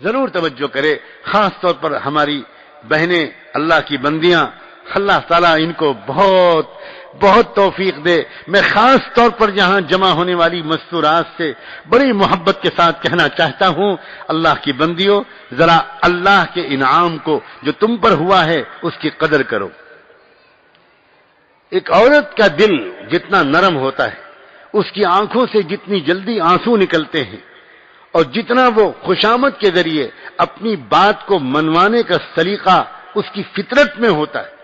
ضرور توجہ کرے، خاص طور پر ہماری بہنیں اللہ کی بندیاں، اللہ تعالیٰ ان کو بہت بہت توفیق دے۔ میں خاص طور پر یہاں جمع ہونے والی مستورات سے بڑی محبت کے ساتھ کہنا چاہتا ہوں، اللہ کی بندیوں، ذرا اللہ کے انعام کو جو تم پر ہوا ہے اس کی قدر کرو۔ ایک عورت کا دل جتنا نرم ہوتا ہے، اس کی آنکھوں سے جتنی جلدی آنسو نکلتے ہیں، اور جتنا وہ خوشامد کے ذریعے اپنی بات کو منوانے کا سلیقہ اس کی فطرت میں ہوتا ہے،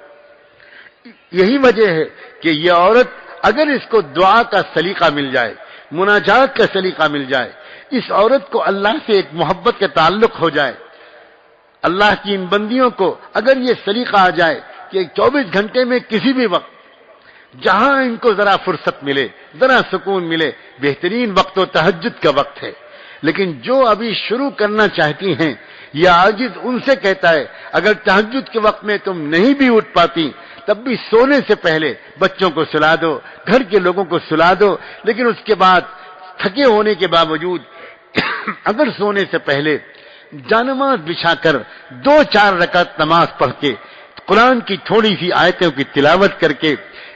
یہی وجہ ہے کہ یہ عورت اگر اس کو دعا کا سلیقہ مل جائے، مناجات کا سلیقہ مل جائے، اس عورت کو اللہ سے ایک محبت کا تعلق ہو جائے، اللہ کی ان بندیوں کو اگر یہ سلیقہ آ جائے کہ 24 گھنٹے میں کسی بھی وقت جہاں ان کو ذرا فرصت ملے، ذرا سکون ملے، بہترین وقت تو تہجد کا وقت ہے۔ لیکن جو ابھی شروع کرنا چاہتی ہیں، یہ عاجز ان سے کہتا ہے اگر تہجد کے وقت میں تم نہیں بھی اٹھ پاتی تب بھی سونے سے پہلے بچوں کو سلا دو، گھر کے لوگوں کو سلا دو، لیکن اس کے بعد تھکے ہونے کے باوجود اگر سونے سے پہلے جانماز بچھا کر 2-4 رکعت نماز پڑھ کے، قرآن کی تھوڑی سی آیتوں کی تلاوت کر کے،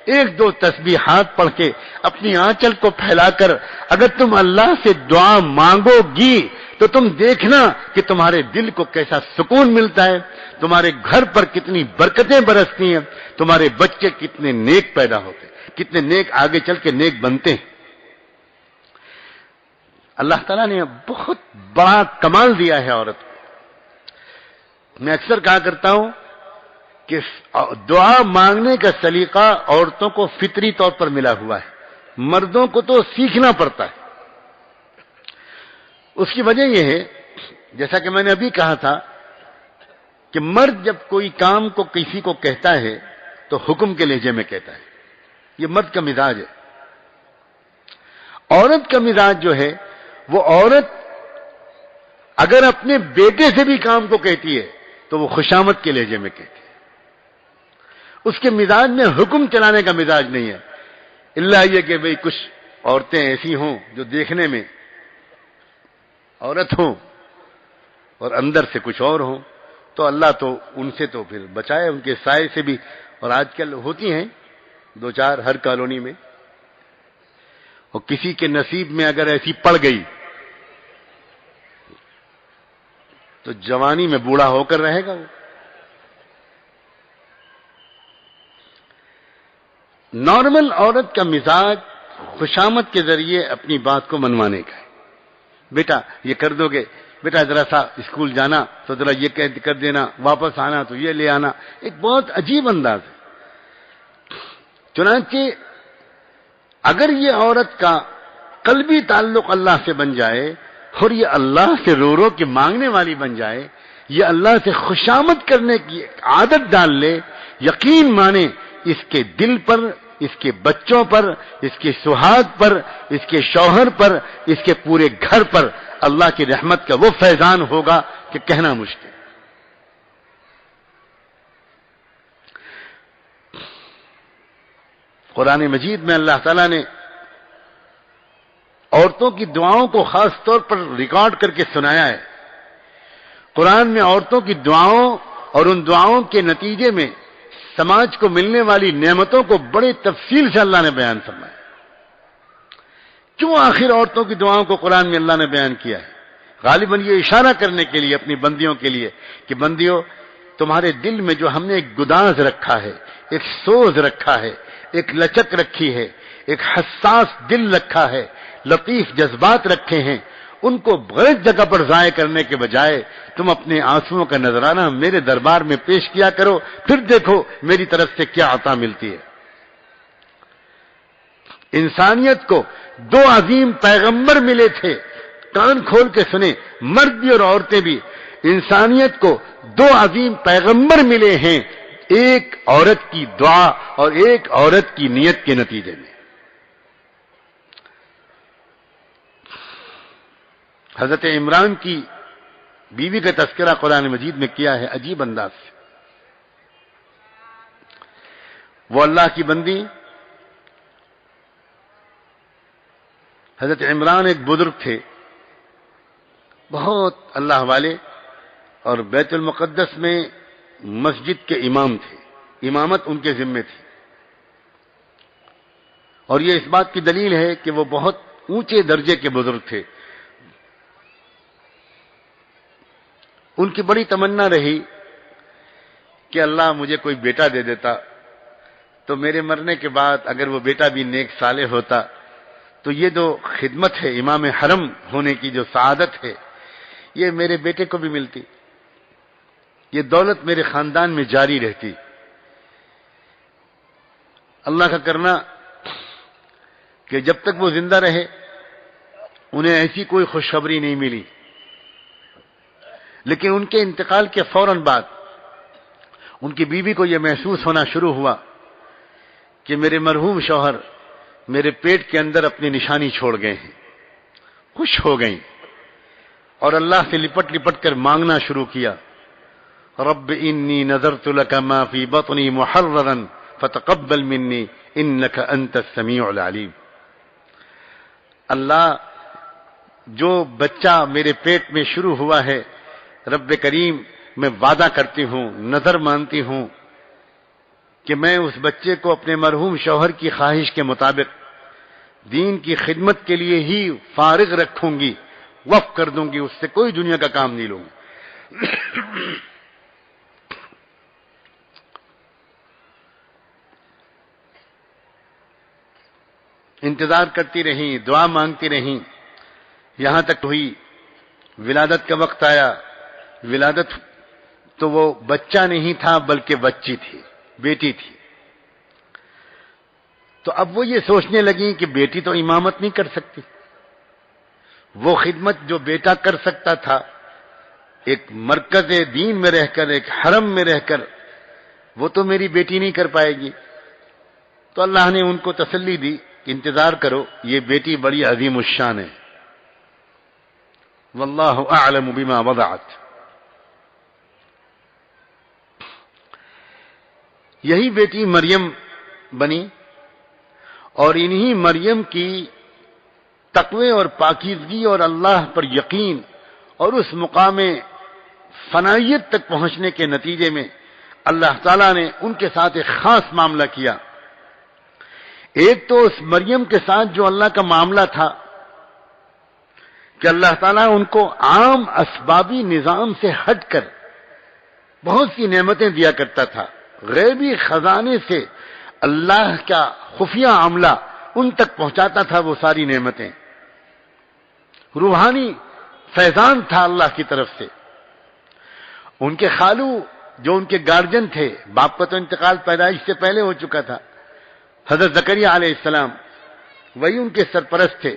1-2 تسبیحات پڑھ کے، اپنی آنچل کو پھیلا کر اگر تم اللہ سے دعا مانگو گی تو تم دیکھنا کہ تمہارے دل کو کیسا سکون ملتا ہے، تمہارے گھر پر کتنی برکتیں برستی ہیں، تمہارے بچے کتنے نیک پیدا ہوتے ہیں، کتنے نیک آگے چل کے نیک بنتے ہیں۔ اللہ تعالیٰ نے بہت بڑا کمال دیا ہے عورت کو۔ میں اکثر کہا کرتا ہوں کہ دعا مانگنے کا سلیقہ عورتوں کو فطری طور پر ملا ہوا ہے، مردوں کو تو سیکھنا پڑتا ہے۔ اس کی وجہ یہ ہے، جیسا کہ میں نے ابھی کہا تھا کہ مرد جب کوئی کام کو کسی کو کہتا ہے تو حکم کے لہجے میں کہتا ہے، یہ مرد کا مزاج ہے۔ عورت کا مزاج جو ہے، وہ عورت اگر اپنے بیٹے سے بھی کام کو کہتی ہے تو وہ خوشامد کے لہجے میں کہتی ہے۔ اس کے مزاج میں حکم چلانے کا مزاج نہیں ہے، اللہ یہ کہ بھئی کچھ عورتیں ایسی ہوں جو دیکھنے میں عورت ہوں اور اندر سے کچھ اور ہوں، تو اللہ تو ان سے تو پھر بچائے، ان کے سائے سے بھی۔ اور آج کل ہوتی ہیں 2-4 ہر کالونی میں، اور کسی کے نصیب میں اگر ایسی پڑ گئی تو جوانی میں بوڑھا ہو کر رہے گا وہ۔ نارمل عورت کا مزاج خوشامد کے ذریعے اپنی بات کو منوانے کا ہے۔ بیٹا یہ کر دو گے، بیٹا ذرا سا اسکول جانا تو ذرا یہ کر دینا، واپس آنا تو یہ لے آنا، ایک بہت عجیب انداز ہے۔ چنانچہ اگر یہ عورت کا قلبی تعلق اللہ سے بن جائے اور یہ اللہ سے رو رو کے مانگنے والی بن جائے، یہ اللہ سے خوشامد کرنے کی عادت ڈال لے، یقین مانے اس کے دل پر، اس کے بچوں پر، اس کے سہاگ پر، اس کے شوہر پر، اس کے پورے گھر پر اللہ کی رحمت کا وہ فیضان ہوگا کہ کہنا مشکل۔ قرآن مجید میں اللہ تعالیٰ نے عورتوں کی دعاؤں کو خاص طور پر ریکارڈ کر کے سنایا ہے۔ قرآن میں عورتوں کی دعاؤں اور ان دعاؤں کے نتیجے میں سماج کو ملنے والی نعمتوں کو بڑے تفصیل سے اللہ نے بیان فرمایا۔ کیوں آخر عورتوں کی دعاؤں کو قرآن میں اللہ نے بیان کیا ہے؟ غالباً یہ اشارہ کرنے کے لیے اپنی بندیوں کے لیے کہ بندیوں، تمہارے دل میں جو ہم نے ایک گداز رکھا ہے، ایک سوز رکھا ہے، ایک لچک رکھی ہے، ایک حساس دل رکھا ہے، لطیف جذبات رکھے ہیں، ان کو غلط جگہ پر ضائع کرنے کے بجائے تم اپنے آنسوؤں کا نذرانہ میرے دربار میں پیش کیا کرو، پھر دیکھو میری طرف سے کیا عطا ملتی ہے۔ انسانیت کو 2 عظیم پیغمبر ملے تھے، کان کھول کے سنیں، مرد بھی اور عورتیں بھی۔ انسانیت کو 2 عظیم پیغمبر ملے ہیں، ایک عورت کی دعا اور ایک عورت کی نیت کے نتیجے میں۔ حضرت عمران کی بیوی کا تذکرہ قرآن مجید میں کیا ہے عجیب انداز سے۔ وہ اللہ کی بندی حضرت عمران ایک بزرگ تھے، بہت اللہ والے، اور بیت المقدس میں مسجد کے امام تھے، امامت ان کے ذمے تھی، اور یہ اس بات کی دلیل ہے کہ وہ بہت اونچے درجے کے بزرگ تھے۔ ان کی بڑی تمنا رہی کہ اللہ مجھے کوئی بیٹا دے دیتا تو میرے مرنے کے بعد اگر وہ بیٹا بھی نیک صالح ہوتا تو یہ جو خدمت ہے امام حرم ہونے کی جو سعادت ہے یہ میرے بیٹے کو بھی ملتی، یہ دولت میرے خاندان میں جاری رہتی۔ اللہ کا کرنا کہ جب تک وہ زندہ رہے انہیں ایسی کوئی خوشخبری نہیں ملی، لیکن ان کے انتقال کے فوراً بعد ان کی بیوی کو یہ محسوس ہونا شروع ہوا کہ میرے مرحوم شوہر میرے پیٹ کے اندر اپنی نشانی چھوڑ گئے ہیں۔ خوش ہو گئیں اور اللہ سے لپٹ لپٹ کر مانگنا شروع کیا، رب انی نذرت لک ما فی بطنی محررا فتقبل منی انک انت السمیع العلیم۔ اللہ جو بچہ میرے پیٹ میں شروع ہوا ہے رب کریم میں وعدہ کرتی ہوں، نظر مانتی ہوں کہ میں اس بچے کو اپنے مرحوم شوہر کی خواہش کے مطابق دین کی خدمت کے لیے ہی فارغ رکھوں گی، وقف کر دوں گی، اس سے کوئی دنیا کا کام نہیں لوں گی۔ انتظار کرتی رہیں، دعا مانگتی رہیں، یہاں تک ہوئی ولادت کا وقت آیا۔ ولادت تو وہ بچہ نہیں تھا بلکہ بچی تھی، بیٹی تھی۔ تو اب وہ یہ سوچنے لگیں کہ بیٹی تو امامت نہیں کر سکتی، وہ خدمت جو بیٹا کر سکتا تھا ایک مرکز دین میں رہ کر، ایک حرم میں رہ کر، وہ تو میری بیٹی نہیں کر پائے گی۔ تو اللہ نے ان کو تسلی دی، انتظار کرو، یہ بیٹی بڑی عظیم الشان ہے، واللہ اعلم بما وضعت۔ یہی بیٹی مریم بنی، اور انہی مریم کی تقوی اور پاکیزگی اور اللہ پر یقین اور اس مقام فنائیت تک پہنچنے کے نتیجے میں اللہ تعالیٰ نے ان کے ساتھ ایک خاص معاملہ کیا۔ ایک تو اس مریم کے ساتھ جو اللہ کا معاملہ تھا کہ اللہ تعالیٰ ان کو عام اسبابی نظام سے ہٹ کر بہت سی نعمتیں دیا کرتا تھا، غیبی خزانے سے اللہ کا خفیہ عملہ ان تک پہنچاتا تھا، وہ ساری نعمتیں روحانی فیضان تھا اللہ کی طرف سے۔ ان کے خالو جو ان کے گارجن تھے، باپ کا تو انتقال پیدائش سے پہلے ہو چکا تھا، حضرت زکریا علیہ السلام وہی ان کے سرپرست تھے۔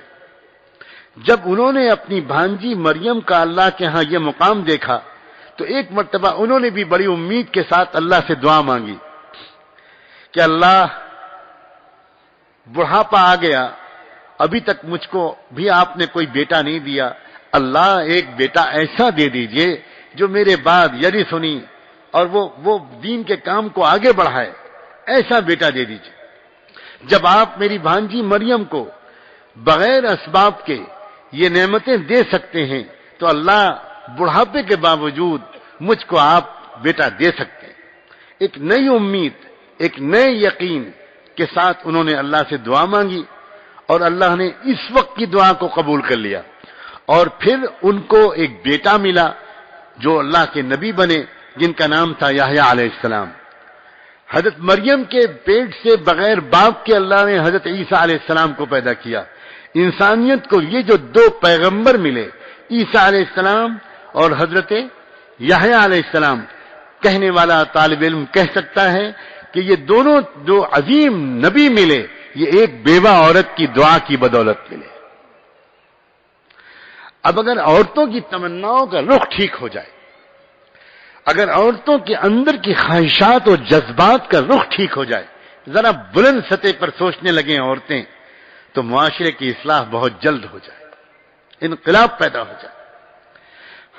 جب انہوں نے اپنی بھانجی مریم کا اللہ کے ہاں یہ مقام دیکھا تو ایک مرتبہ انہوں نے بھی بڑی امید کے ساتھ اللہ سے دعا مانگی کہ اللہ بڑھاپا آ گیا، ابھی تک مجھ کو بھی آپ نے کوئی بیٹا نہیں دیا، اللہ ایک بیٹا ایسا دے دیجئے جو میرے بعد یرثنی اور وہ دین کے کام کو آگے بڑھائے، ایسا بیٹا دے دیجئے۔ جب آپ میری بھانجی مریم کو بغیر اسباب کے یہ نعمتیں دے سکتے ہیں تو اللہ بڑھاپے کے باوجود مجھ کو آپ بیٹا دے سکتے ہیں۔ ایک نئی امید، ایک نئے یقین کے ساتھ انہوں نے اللہ سے دعا مانگی اور اللہ نے اس وقت کی دعا کو قبول کر لیا، اور پھر ان کو ایک بیٹا ملا جو اللہ کے نبی بنے، جن کا نام تھا یحییٰ علیہ السلام۔ حضرت مریم کے پیٹ سے بغیر باپ کے اللہ نے حضرت عیسیٰ علیہ السلام کو پیدا کیا۔ انسانیت کو یہ جو دو پیغمبر ملے، عیسیٰ علیہ السلام اور حضرت یحییٰ علیہ السلام، کہنے والا طالب علم کہہ سکتا ہے کہ یہ دونوں جو عظیم نبی ملے یہ ایک بیوہ عورت کی دعا کی بدولت ملے۔ اب اگر عورتوں کی تمناؤں کا رخ ٹھیک ہو جائے، اگر عورتوں کے اندر کی خواہشات اور جذبات کا رخ ٹھیک ہو جائے، ذرا بلند سطح پر سوچنے لگیں عورتیں، تو معاشرے کی اصلاح بہت جلد ہو جائے، انقلاب پیدا ہو جائے۔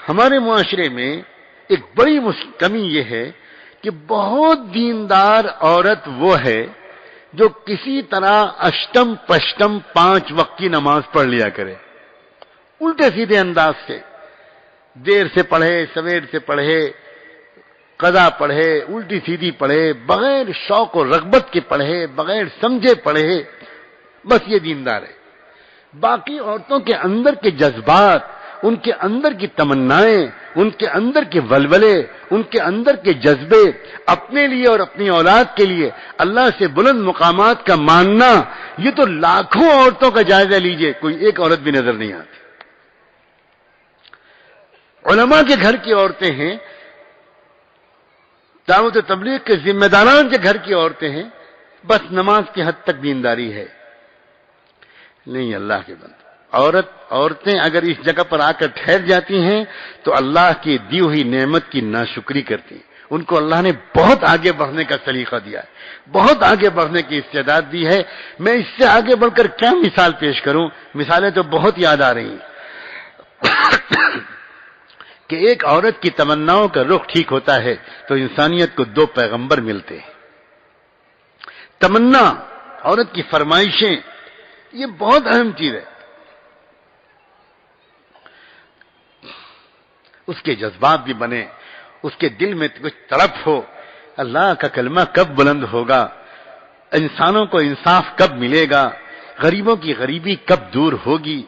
ہمارے معاشرے میں ایک بڑی کمی یہ ہے کہ بہت دیندار عورت وہ ہے جو کسی طرح اشتم پشتم 5 وقت کی نماز پڑھ لیا کرے، الٹے سیدھے انداز سے دیر سے پڑھے سویر سے پڑھے قضا پڑھے الٹی سیدھی پڑھے بغیر شوق و رغبت کے پڑھے بغیر سمجھے پڑھے، بس یہ دیندار ہے۔ باقی عورتوں کے اندر کے جذبات، ان کے اندر کی تمنائیں، ان کے اندر کے ولولے، ان کے اندر کے جذبے، اپنے لیے اور اپنی اولاد کے لیے اللہ سے بلند مقامات کا ماننا، یہ تو لاکھوں عورتوں کا جائزہ لیجئے، کوئی ایک عورت بھی نظر نہیں آتی۔ علماء کے گھر کی عورتیں ہیں، دعوت و تبلیغ کے ذمہ داران کے گھر کی عورتیں ہیں، بس نماز کی حد تک دینداری ہے۔ نہیں اللہ کے بندے، عورتیں اگر اس جگہ پر آ کر ٹھہر جاتی ہیں تو اللہ کی دی ہوئی نعمت کی ناشکری کرتی ہیں۔ ان کو اللہ نے بہت آگے بڑھنے کا سلیقہ دیا ہے، بہت آگے بڑھنے کی استعداد دی ہے۔ میں اس سے آگے بڑھ کر کیا مثال پیش کروں، مثالیں تو بہت یاد آ رہی ہیں کہ ایک عورت کی تمناؤں کا رخ ٹھیک ہوتا ہے تو انسانیت کو دو پیغمبر ملتے ہیں۔ تمنا، عورت کی فرمائشیں، یہ بہت اہم چیز ہے۔ اس کے جذبات بھی بنے، اس کے دل میں کچھ تڑپ ہو، اللہ کا کلمہ کب بلند ہوگا، انسانوں کو انصاف کب ملے گا، غریبوں کی غریبی کب دور ہوگی،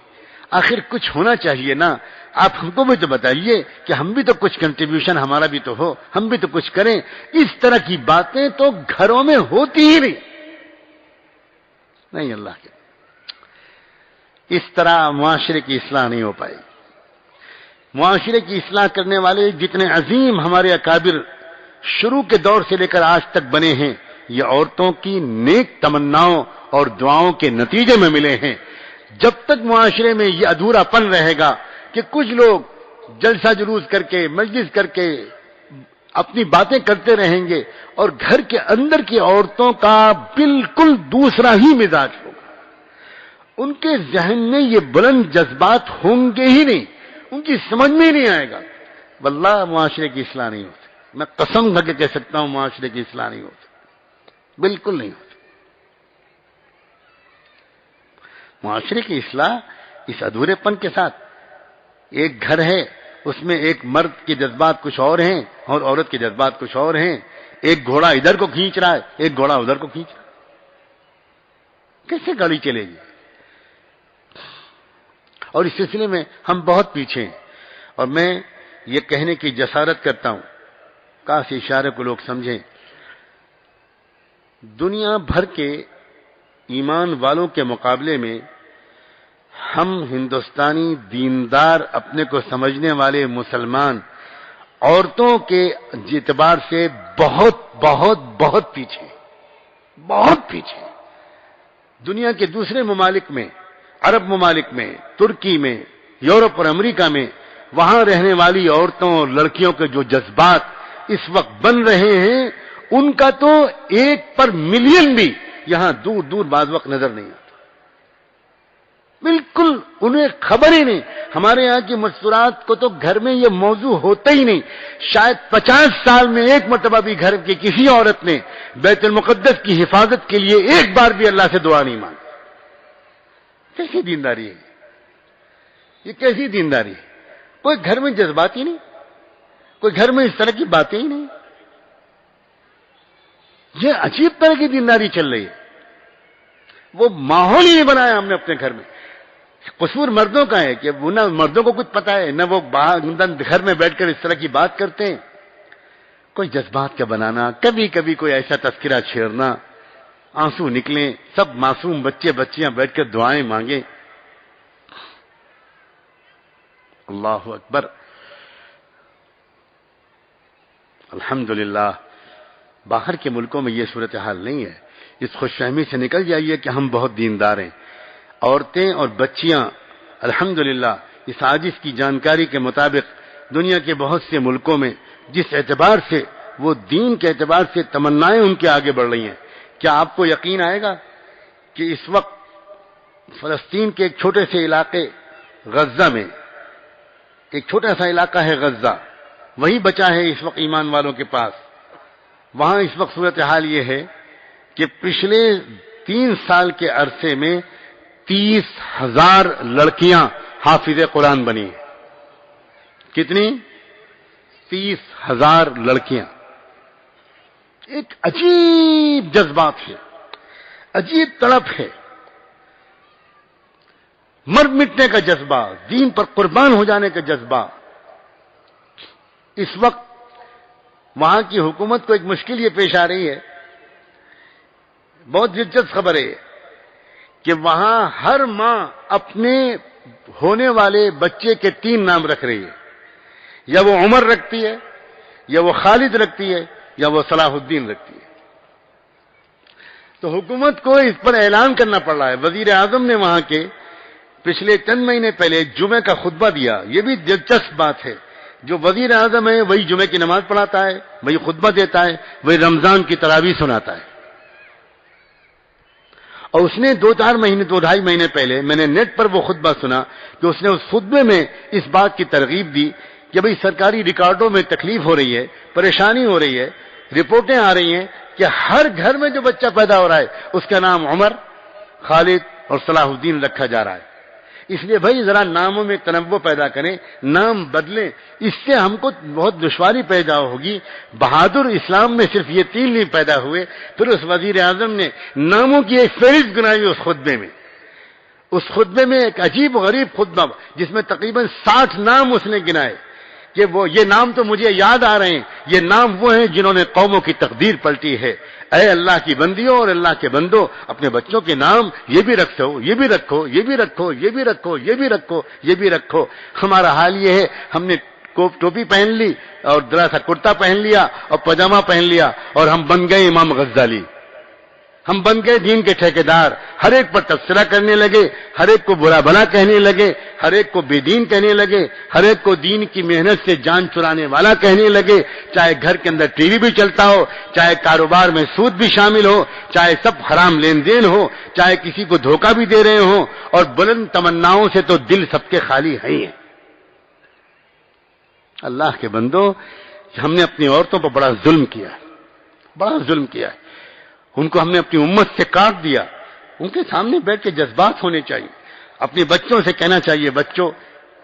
آخر کچھ ہونا چاہیے نا۔ آپ ہم کو بھی تو بتائیے کہ ہم بھی تو کچھ کنٹریبیوشن ہمارا بھی تو ہو، ہم بھی تو کچھ کریں۔ اس طرح کی باتیں تو گھروں میں ہوتی ہی نہیں اللہ کے، اس طرح معاشرے کی اصلاح نہیں ہو پائے گی۔ معاشرے کی اصلاح کرنے والے جتنے عظیم ہمارے اکابر شروع کے دور سے لے کر آج تک بنے ہیں، یہ عورتوں کی نیک تمناؤں اور دعاؤں کے نتیجے میں ملے ہیں۔ جب تک معاشرے میں یہ ادھورا پن رہے گا کہ کچھ لوگ جلسہ جلوس کر کے مجلس کر کے اپنی باتیں کرتے رہیں گے اور گھر کے اندر کی عورتوں کا بالکل دوسرا ہی مزاج ہوگا، ان کے ذہن میں یہ بلند جذبات ہوں گے ہی نہیں، ان کی سمجھ میں ہی نہیں آئے گا، واللہ معاشرے کی اصلاح نہیں ہوتی۔ میں قسم کھا کے کہہ سکتا ہوں معاشرے کی اصلاح نہیں ہوتی، بالکل نہیں ہوتی۔ معاشرے کی اصلاح اس ادھورے پن کے ساتھ، ایک گھر ہے اس میں ایک مرد کے جذبات کچھ اور ہیں اور عورت کے جذبات کچھ اور ہیں، ایک گھوڑا ادھر کو کھینچ رہا ہے ایک گھوڑا ادھر کو کھینچ رہا ہے، کیسے گاڑی چلے گی؟ اور اس سلسلے میں ہم بہت پیچھے ہیں، اور میں یہ کہنے کی جسارت کرتا ہوں، کاش اشارے کو لوگ سمجھیں، دنیا بھر کے ایمان والوں کے مقابلے میں ہم ہندوستانی دیندار اپنے کو سمجھنے والے مسلمان عورتوں کے اعتبار سے بہت بہت بہت پیچھے، بہت پیچھے۔ دنیا کے دوسرے ممالک میں، عرب ممالک میں، ترکی میں، یورپ اور امریکہ میں، وہاں رہنے والی عورتوں اور لڑکیوں کے جو جذبات اس وقت بن رہے ہیں، ان کا تو ایک پر ملین بھی یہاں دور دور بعض وقت نظر نہیں آتا، بالکل انہیں خبر ہی نہیں۔ ہمارے یہاں کی مستورات کو تو گھر میں یہ موضوع ہوتا ہی نہیں، شاید 50 سال میں ایک مرتبہ بھی گھر کی کسی عورت نے بیت المقدس کی حفاظت کے لیے ایک بار بھی اللہ سے دعا نہیں مانگی۔ کیسی دینداری ہے یہ، کیسی دینداری ہے؟ کوئی گھر میں جذبات ہی نہیں، کوئی گھر میں اس طرح کی باتیں ہی نہیں، یہ عجیب طرح کی دینداری چل رہی ہے۔ وہ ماحول ہی نہیں بنایا ہم نے اپنے گھر میں۔ قصور مردوں کا ہے کہ وہ نہ مردوں کو کچھ پتا ہے، نہ وہ گھر میں بیٹھ کر اس طرح کی بات کرتے ہیں۔ کوئی جذبات کا بنانا، کبھی کبھی کوئی ایسا تذکرہ چھیڑنا، آنسو نکلیں، سب معصوم بچے بچیاں بیٹھ کر دعائیں مانگیں۔ اللہ اکبر، الحمدللہ باہر کے ملکوں میں یہ صورتحال نہیں ہے۔ اس خوش فہمی سے نکل جائیے کہ ہم بہت دیندار ہیں۔ عورتیں اور بچیاں الحمدللہ اس عاجز کی جانکاری کے مطابق دنیا کے بہت سے ملکوں میں جس اعتبار سے وہ دین کے اعتبار سے تمنائیں ان کے آگے بڑھ رہی ہیں، کیا آپ کو یقین آئے گا کہ اس وقت فلسطین کے ایک چھوٹے سے علاقے غزہ میں، ایک چھوٹا سا علاقہ ہے غزہ، وہی بچا ہے اس وقت ایمان والوں کے پاس، وہاں اس وقت صورتحال یہ ہے کہ پچھلے 3 سال کے عرصے میں 30,000 لڑکیاں حافظ قرآن بنی ہیں۔ کتنی؟ 30,000 لڑکیاں. ایک عجیب جذبات ہے، عجیب تڑپ ہے، مر مٹنے کا جذبہ، دین پر قربان ہو جانے کا جذبہ. اس وقت وہاں کی حکومت کو ایک مشکل یہ پیش آ رہی ہے، بہت دلچسپ خبر ہے کہ وہاں ہر ماں اپنے ہونے والے بچے کے 3 نام رکھ رہی ہے. یا وہ عمر رکھتی ہے، یا وہ خالد رکھتی ہے، یا وہ صلاح الدین رکھتی ہے. تو حکومت کو اس پر اعلان کرنا پڑ رہا ہے. وزیر اعظم نے وہاں کے پچھلے چند مہینے پہلے جمعے کا خطبہ دیا. یہ بھی دلچسپ بات ہے، جو وزیر اعظم ہے وہی جمعے کی نماز پڑھاتا ہے، وہی خطبہ دیتا ہے، وہی رمضان کی تراویح سناتا ہے. اور اس نے 2-2.5 مہینے پہلے میں نے نیٹ پر وہ خطبہ سنا کہ اس نے اس خطبے میں اس بات کی ترغیب دی کہ بھئی سرکاری ریکارڈوں میں تکلیف ہو رہی ہے، پریشانی ہو رہی ہے، رپورٹیں آ رہی ہیں کہ ہر گھر میں جو بچہ پیدا ہو رہا ہے اس کا نام عمر، خالد اور صلاح الدین رکھا جا رہا ہے. اس لیے بھائی ذرا ناموں میں تنوع پیدا کریں، نام بدلیں. اس سے ہم کو بہت دشواری پیدا ہوگی. بہادر اسلام میں صرف یہ 3 نہیں پیدا ہوئے. پھر اس وزیر اعظم نے ناموں کی ایک فہرست گنائی اس خطبے میں. اس خطبے میں ایک عجیب و غریب خطبہ جس میں تقریباً 60 نام اس نے گنائے کہ یہ نام تو مجھے یاد آ رہے ہیں، یہ نام وہ ہیں جنہوں نے قوموں کی تقدیر پلٹی ہے. اے اللہ کی بندیوں اور اللہ کے بندوں، اپنے بچوں کے نام یہ بھی رکھو، یہ بھی رکھو، یہ بھی رکھو، یہ بھی رکھو، یہ بھی رکھو، یہ بھی رکھو. ہمارا حال یہ ہے، ہم نے ٹوپی پہن لی اور ذرا سا کرتا پہن لیا اور پاجامہ پہن لیا اور ہم بن گئے امام غزالی. ہم بن گئے دین کے ٹھیکیدار. ہر ایک پر تبصرہ کرنے لگے، ہر ایک کو برا بھلا کہنے لگے، ہر ایک کو بے دین کہنے لگے، ہر ایک کو دین کی محنت سے جان چرانے والا کہنے لگے. چاہے گھر کے اندر ٹی وی بھی چلتا ہو، چاہے کاروبار میں سود بھی شامل ہو، چاہے سب حرام لین دین ہو، چاہے کسی کو دھوکہ بھی دے رہے ہوں، اور بلند تمناؤں سے تو دل سب کے خالی ہیں. اللہ کے بندو، ہم نے اپنی عورتوں پر بڑا ظلم کیا ہے، بڑا ظلم کیا ہے. ان کو ہم نے اپنی امت سے کاٹ دیا. ان کے سامنے بیٹھ کے جذبات ہونے چاہیے. اپنے بچوں سے کہنا چاہیے، بچوں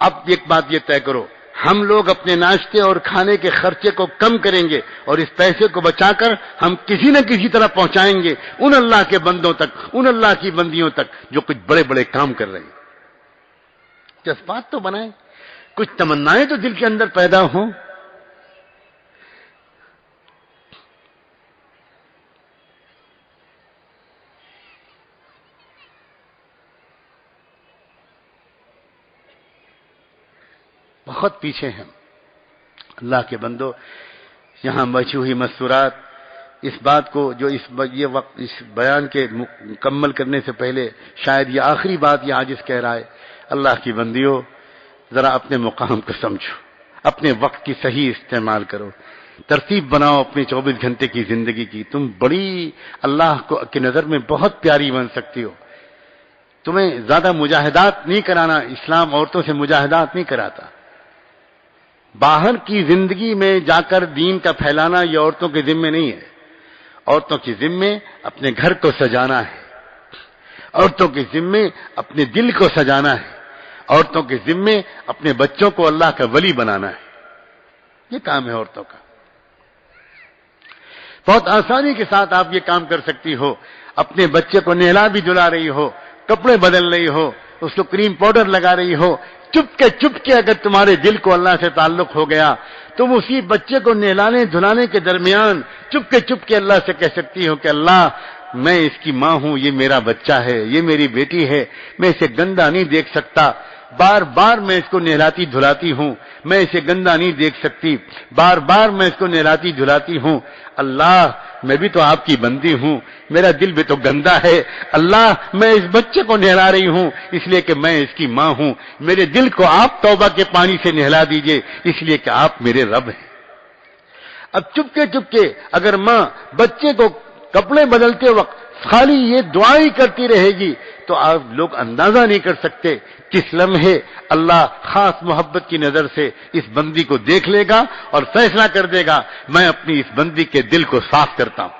اب ایک بات یہ طے کرو، ہم لوگ اپنے ناشتے اور کھانے کے خرچے کو کم کریں گے اور اس پیسے کو بچا کر ہم کسی نہ کسی طرح پہنچائیں گے ان اللہ کے بندوں تک، ان اللہ کی بندیوں تک جو کچھ بڑے بڑے کام کر رہے ہیں. جذبات تو بنائیں، کچھ تمنائیں تو دل کے اندر پیدا ہوں. بہت پیچھے ہیں اللہ کے بندو. یہاں بچی ہوئی مستورات اس بات کو جو یہ وقت اس بیان کے مکمل کرنے سے پہلے شاید یہ آخری بات یہ عاجز کہہ رہا ہے. اللہ کی بندیوں، ذرا اپنے مقام کو سمجھو، اپنے وقت کی صحیح استعمال کرو، ترتیب بناؤ اپنی 24 گھنٹے کی زندگی کی. تم بڑی اللہ کی نظر میں بہت پیاری بن سکتی ہو. تمہیں زیادہ مجاہدات نہیں کرانا، اسلام عورتوں سے مجاہدات نہیں کراتا. باہر کی زندگی میں جا کر دین کا پھیلانا یہ عورتوں کے ذمے نہیں ہے. عورتوں کے ذمے اپنے گھر کو سجانا ہے، عورتوں کے ذمے اپنے دل کو سجانا ہے، عورتوں کے ذمے اپنے بچوں کو اللہ کا ولی بنانا ہے. یہ کام ہے عورتوں کا. بہت آسانی کے ساتھ آپ یہ کام کر سکتی ہو. اپنے بچے کو نہلا بھی دھلا رہی ہو، کپڑے بدل رہی ہو، اس کو کریم پاؤڈر لگا رہی ہو. چپ کے اگر تمہارے دل کو اللہ سے تعلق ہو گیا، تم اسی بچے کو نہلانے دھلانے کے درمیان چپ کے اللہ سے کہہ سکتی ہو کہ اللہ، میں اس کی ماں ہوں، یہ میرا بچہ ہے، یہ میری بیٹی ہے، میں اسے گندا نہیں دیکھ سکتا. بار بار میں اس کو نہلاتی دھلاتی ہوں، میں اسے گندا نہیں دیکھ سکتی. بار بار میں اس کو نہلاتی دھلاتی ہوں. اللہ، میں بھی تو آپ کی بندی ہوں، میرا دل بھی تو گندا ہے. اللہ، میں اس بچے کو نہلا رہی ہوں اس لیے کہ میں اس کی ماں ہوں. میرے دل کو آپ توبہ کے پانی سے نہلا دیجئے اس لیے کہ آپ میرے رب ہیں. اب چپ کے اگر ماں بچے کو کپڑے بدلتے وقت خالی یہ دعائیں کرتی رہے گی تو آپ لوگ اندازہ نہیں کر سکتے کس لمحے اللہ خاص محبت کی نظر سے اس بندی کو دیکھ لے گا اور فیصلہ کر دے گا، میں اپنی اس بندی کے دل کو صاف کرتا ہوں.